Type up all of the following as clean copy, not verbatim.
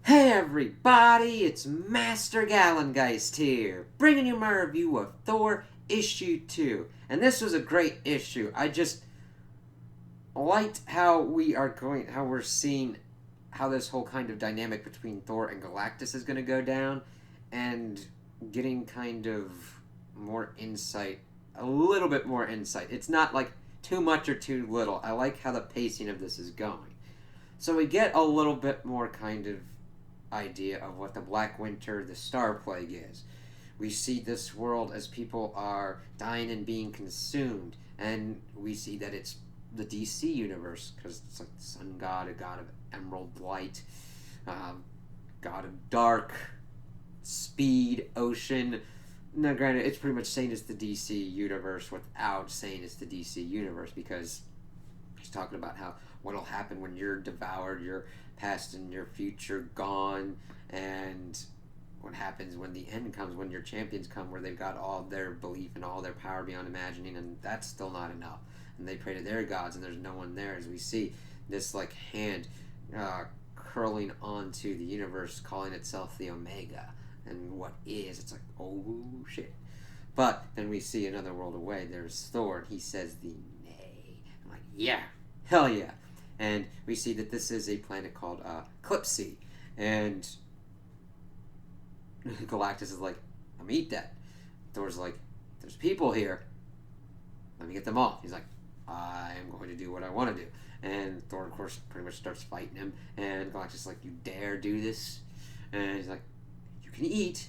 Hey everybody, it's Master Gallengeist here, bringing you my review of Thor issue 2. And this was a great issue. I just liked how we're seeing how this whole kind of dynamic between Thor and Galactus is going to go down, and getting kind of more insight, a little bit more insight. It's not like too much or too little. I like how the pacing of this is going. So we get a little bit more kind of idea of what the Black Winter, the Star Plague is. We see this world as people are dying and being consumed, and we see that it's the DC universe because it's like the sun god, a god of emerald light, god of dark, speed, ocean. Now, granted, it's pretty much saying it's the DC universe without saying it's the DC universe, because he's talking about how what'll happen when you're devoured, your past and your future gone, and what happens when the end comes, when your champions come, where they've got all their belief and all their power beyond imagining, and that's still not enough. And they pray to their gods, and there's no one there. As we see this like hand curling onto the universe, calling itself the Omega, and what is? It's like, oh shit. But then we see another world away. There's Thor, and he says the nay. I'm like, yeah, hell yeah. And we see that this is a planet called Clipsea, and Galactus is like, I'm eat that. Thor's like, there's people here. Let me get them off. He's like, I am going to do what I want to do. And Thor, of course, pretty much starts fighting him. And Galactus is like, you dare do this? And he's like, you can eat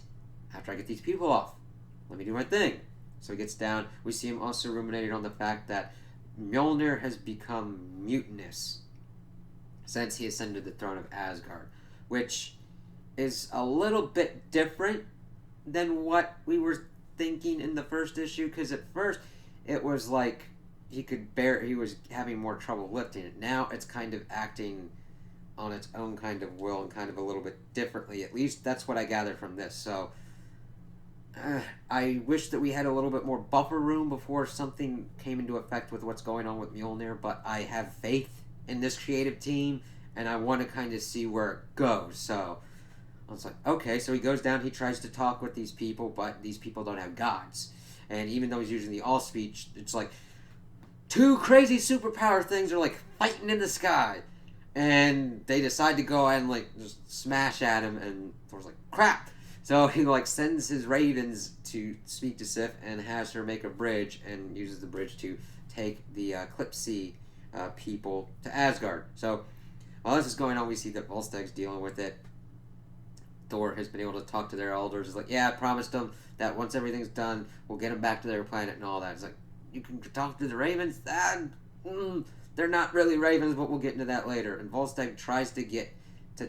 after I get these people off. Let me do my thing. So he gets down. We see him also ruminating on the fact that Mjolnir has become mutinous since he ascended the throne of Asgard, which is a little bit different than what we were thinking in the first issue, because at first it was like he was having more trouble lifting it. Now it's kind of acting on its own kind of will and kind of a little bit differently. At least that's what I gathered from this. So I wish that we had a little bit more buffer room before something came into effect with what's going on with Mjolnir, but I have faith in this creative team, and I want to kind of see where it goes. So I was like, okay, so he goes down, he tries to talk with these people, but these people don't have gods. And even though he's using the all speech, it's like two crazy superpower things are like fighting in the sky. And they decide to go and like just smash at him, and Thor's like, crap! So he like sends his ravens to speak to Sif and has her make a bridge, and uses the bridge to take the Clipsea people to Asgard. So while this is going on, we see that Volstag's dealing with it. Thor has been able to talk to their elders. He's like, yeah, I promised them that once everything's done, we'll get them back to their planet and all that. It's like, you can talk to the ravens? They're not really ravens, but we'll get into that later. And Volstagg tries to get to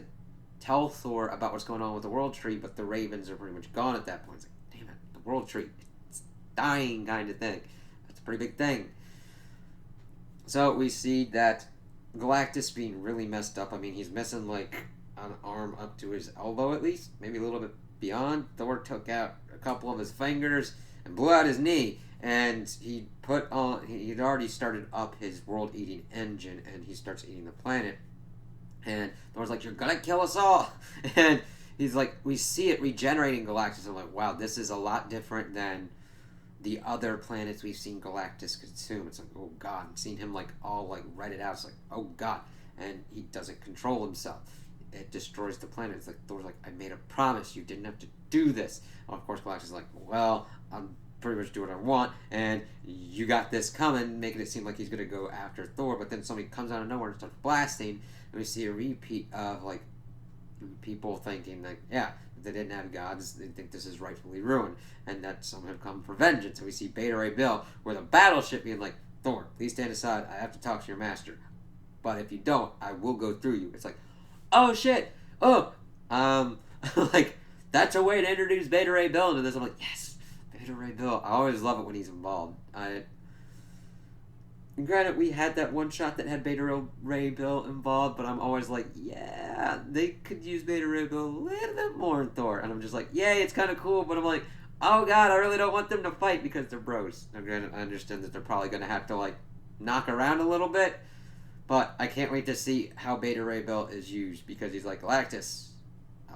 tell Thor about what's going on with the World Tree, but the ravens are pretty much gone at that point. It's like, damn it, the World Tree, it's dying kind of thing. That's a pretty big thing. So we see that Galactus being really messed up. I mean, he's missing like an arm up to his elbow at least, maybe a little bit beyond. Thor took out a couple of his fingers and blew out his knee, and he'd already started up his world-eating engine, and he starts eating the planet. And Thor's like, you're gonna kill us all! And he's like, we see it regenerating Galactus. I'm like, wow, this is a lot different than the other planets we've seen Galactus consume. It's like, oh god, I'm seeing him like all like write it out. It's like, oh god. And he doesn't control himself. It destroys the planet. It's like, Thor's like, I made a promise, you didn't have to do this. And of course Galactus is like, well, I'm pretty much do what I want, and you got this coming, making it seem like he's gonna go after Thor. But then somebody comes out of nowhere and starts blasting, and we see a repeat of like people thinking like, yeah, they didn't have gods, they think this is rightfully ruined, and that some have come for vengeance. And we see Beta Ray Bill with a battleship being like, Thor, please stand aside, I have to talk to your master, but if you don't, I will go through you. It's like, oh shit, like, that's a way to introduce Beta Ray Bill into this. I'm like, yes, Beta Ray Bill. I always love it when he's involved. Granted, we had that one shot that had Beta Ray Bill involved, but I'm always like, yeah, they could use Beta Ray Bill a little bit more in Thor. And I'm just like, yay, it's kind of cool, but I'm like, oh god, I really don't want them to fight because they're bros. Now, granted, I understand that they're probably going to have to, like, knock around a little bit, but I can't wait to see how Beta Ray Bill is used, because he's like, Galactus,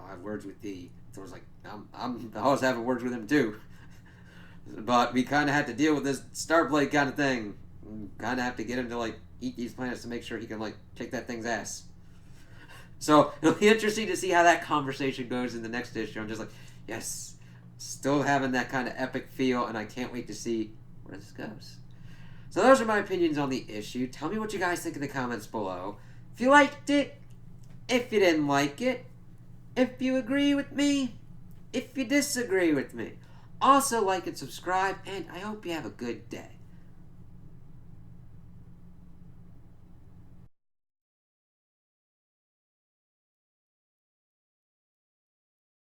I'll have words with thee. Thor's like, I was having words with him too. But we kind of had to deal with this Starblade kind of thing. Kind of have to get him to like eat these planets to make sure he can like kick that thing's ass. So it'll be interesting to see how that conversation goes in the next issue. I'm just like, yes, still having that kind of epic feel, and I can't wait to see where this goes. So those are my opinions on the issue. Tell me what you guys think in the comments below. If you liked it, if you didn't like it, if you agree with me, if you disagree with me. Also like and subscribe, and I hope you have a good day.